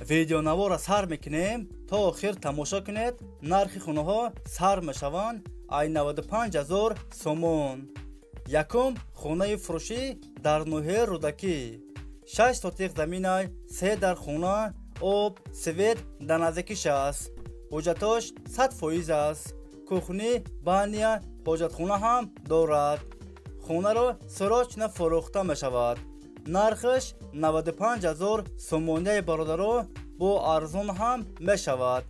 ویدیونوار سر میکنیم تا آخر تماشا کنید. نرخ خونه ها سر میشوند ای 95,000 سومون. یکم خونه فروشی در نوحه رودکی. 6 سوتیق زمین 3 در خونه آب سوید در نزدیکش است. حجتاش 100% است. کوخنی بانیا حجت خونه هم دارد. خونه را سراچ فروخته می شود. نرخش 95,000 سومونی برادرو با ارزون هم می شود.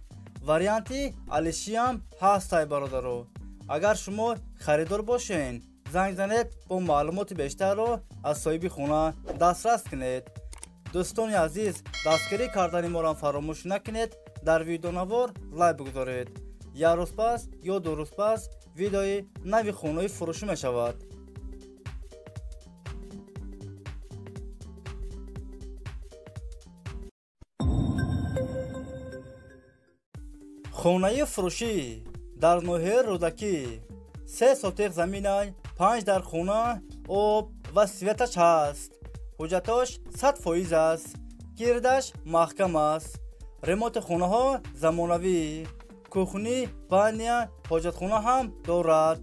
وریانتی علیشی هم هست برادرو. اگر شما خریدار باشین زنگ زنید با معلومات بیشتر رو از صاحب خونه دسترس کنید. دوستان عزیز، دستگیری کردن ما را فراموش نکنید. در ویدیو نوار لایک بگذارید. یک روز پس یا 2 روز پس ویدیوی نوی خونه فروش می شود. خونه فروشی در نوحه رودکی. 3 سوتیق زمین 5 در خونه آب و سویتش هست. حجتاش 100% است. گردش محکم است. ریموت خونه ها زمانوی. کوخنی بانیا حجت خونه هم دارد.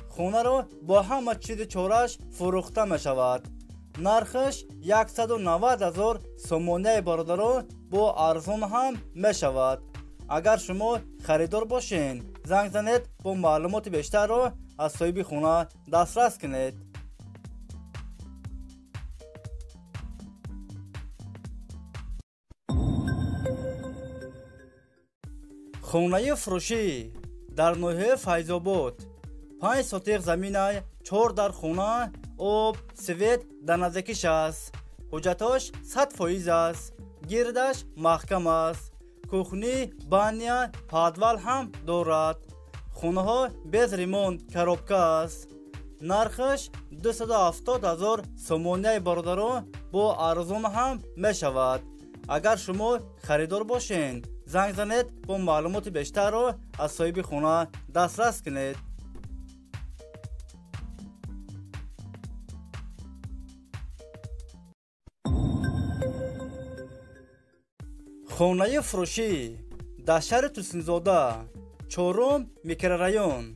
خونه را با همه چیز چورش فروخته می شود. نرخش 190,000 سومونی برادرو با ارزون هم می شود. اگر شما خریدار باشین زنگ زنید با معلومات بیشتر رو از صاحب خونه دسترس کنید. خونه فروشی در نوحه فیض‌آباد. 5 سوتیق زمین 4 در خونه آب سوید در نزدیکش است. حجتاش 100% است. گردش محکم است. کوخنی بانیا پادوال هم دارد. خونه ها без ремонт коробка است. نرخش 270,000 سومونی برادرو با ارزون هم می شود. اگر شما خریدار باشین زنگ زنید با معلومات بیشتر رو از صاحب خونه دسترس کنید. خونه فروشی در شهر توسنزاده 4 میکرورایون.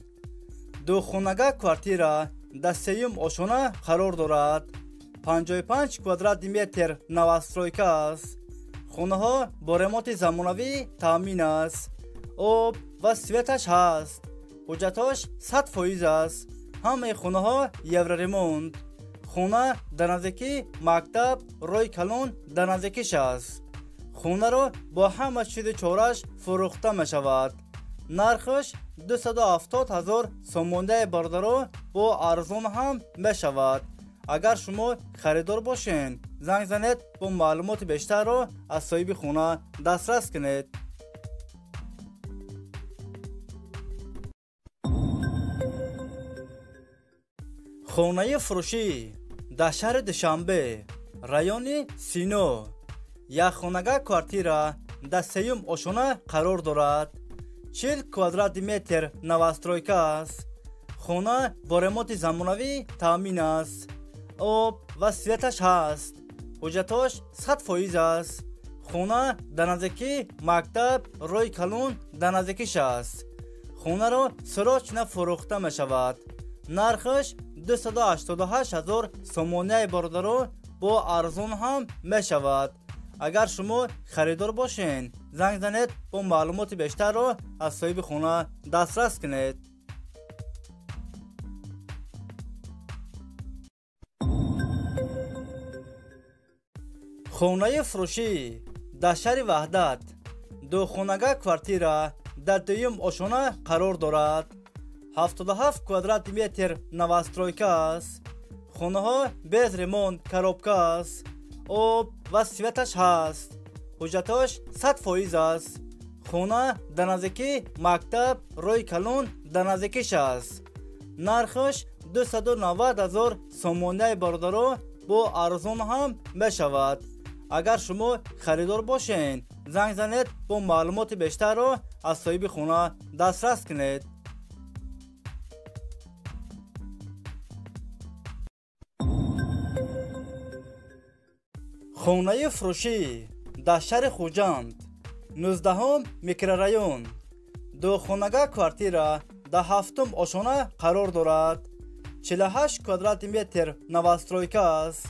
2 خونگاه کوارتیره در 3 آشانه قرار دارد. 55 کوادرات متر نوسترویکا است. خونه ها با ریموت زمانوی تامین است. آب و سویتش هست. حجتاش 100% است. همه خونه ها یورو ریمونت. خونه در نزدیکی مکتب روی کلون در نزدیکش است. خونه را با همه چیز چورش فروخته می شود. نرخش 270,000 سومونی برادرو با ارزون هم می شود. اگر شما خریدار باشین زنگ زنید با معلومات بیشتر رو از صاحب خونه دسترس کنید. خونه فروشی در شهر دوشنبه رایون سینو. 1 خونگاه کوارتیره در 3 آشانه قرار دارد. 40 کوادرات متر نوسترویکا است. خونه با ریموت زمانوی تامین است. آب و سویتش هست. حجتاش 100% است. خونه در نزدیکی مکتب روی کلون در نزدیکش است. خونه را سراچ فروخته می شود. نرخش 288,000 سومونی برادرو با ارزون هم می شود. اگر شما خریدار باشین زنگ زنید با معلومات بیشتر رو از صاحب خونه دسترس کنید. خونه فروشی در شهر وحدت. 2 خونگاه کوارتیره در 2 آشانه قرار دارد. 77 کوادرات متر نوسترویکا است. خونه ها без ремонт коробка است. آب و سویتش هست. حجتاش 100% است. خونه در نزدیکی مکتب روی کلون در نزدیکش است. نرخش 290,000 سومونی برادرو با ارزون هم می شود. اگر شما خریدار باشین زنگ زنید با معلومات بیشتر رو از صاحب خونه دسترس کنید. خونه فروشی در شهر خوجند. 19 میکرورایون. دو خانگاه کوارتیر در 7 آشانه قرار دارد. 48 کوادرات متر نوسترویکا است.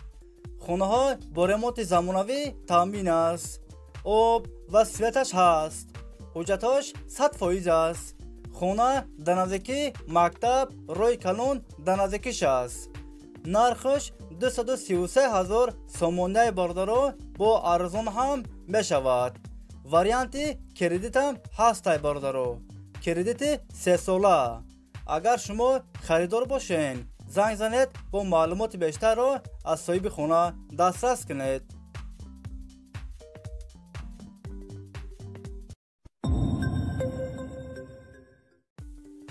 خانه ها با رمونت زمانوی تامین است. آب و سویتش هست. حجتش 100% است. خانه در نزدیکی مکتب روی کلون در نزدیکیش است. نرخش 233,000 سومونه باردارو با ارزان هم می شود. واریانتی کردیت هم هست باردارو. کردیت 3 ساله. اگر شما خریدار باشین زنگ زنید با معلومات بیشتر رو از صاحب خانه دسترس کنید.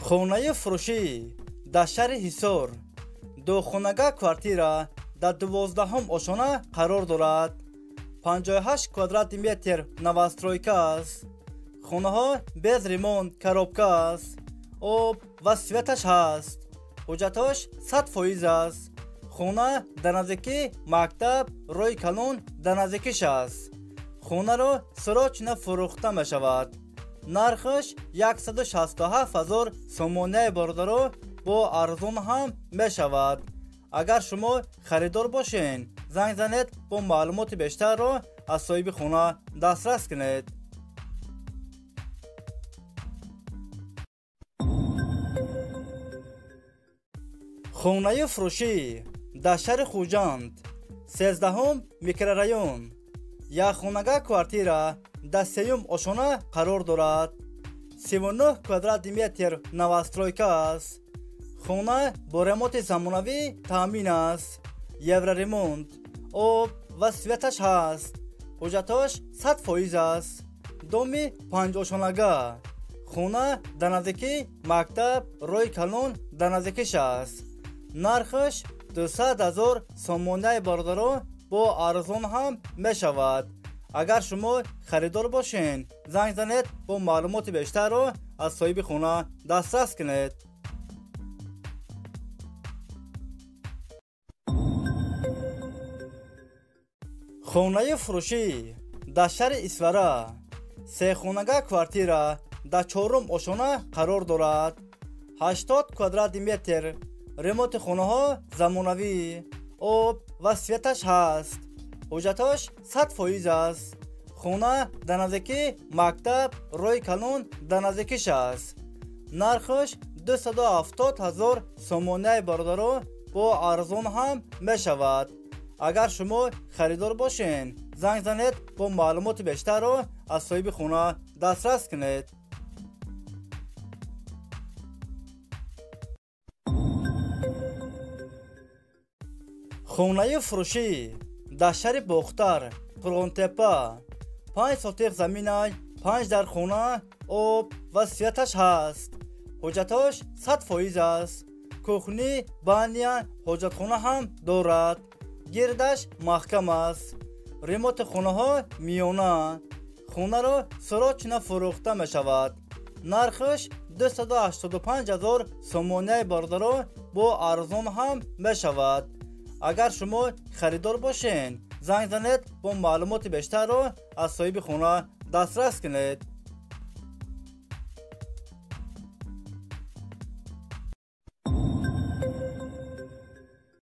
خانه فروشی در شهر حصار. دو خانگاه کوارتیر در 12 آشانه قرار دارد. 58 کوادرات متر نوسترویکا است. خانه ها без ремонт коробка است. آب و سویتش هست. حجتش 100% است. خانه در نزدیکی مکتب روی کلون در نزدیکیش است. خانه رو سراچ فروخته می شود. نرخش 167,000 سومونه باردارو با ارزان هم می شود. اگر شما خریدار باشین زنگ زنید با معلومات بیشتر رو از صاحب خانه دسترس کنید. خانه فروشی در شهر خوجند. 13 میکرورایون. یک خانگاه کوارتیر در 3 آشانه قرار دارد. 39 کوادرات متر نوسترویکا است. خانه با رمونت زمانوی تامین است. یورو ремонт. آب و سویتش هست. حجتش 100% است. دومی 5 آشانگاه. خانه در نزدیکی مکتب روی کلون در نزدیکیش است. نرخش 200,000 سومونه باردارو با ارزان هم می شود. اگر شما خریدار باشین زنگ زنید با معلومات بیشتر رو از صاحب خانه دسترس کنید. خانه فروشی در شهر اسواره. 3 خانگاه کوارتیر در 4 آشانه قرار دارد. 80 کوادرات متر. ремонт خانه ها زمانوی. آب و سویتش هست. حجتش 100% است. خانه در نزدیکی مکتب روی کلون در نزدیکیش است. نرخش 270,000 سومونه باردارو با ارزان هم می شود. اگر شما خریدار باشین زنگ زنید با معلومات بیشتر رو از صاحب خانه دسترس کنید. خانه فروشی در شهر باختر قرغن‌تپه. 5 ساتق زمین 5 در خانه آب و سویتش هست. حجتش 100% است. کوخنی بانیا حجت خانه هم دارد. گردش محکم است. ремонт خانه ها میانه. خانه را سراچ فروخته می شود. نرخش 285,000 سومونه باردارو با ارزان هم می شود. اگر شما خریدار باشین زنگ زنید با معلومات بیشتر رو از صاحب خانه دسترس کنید.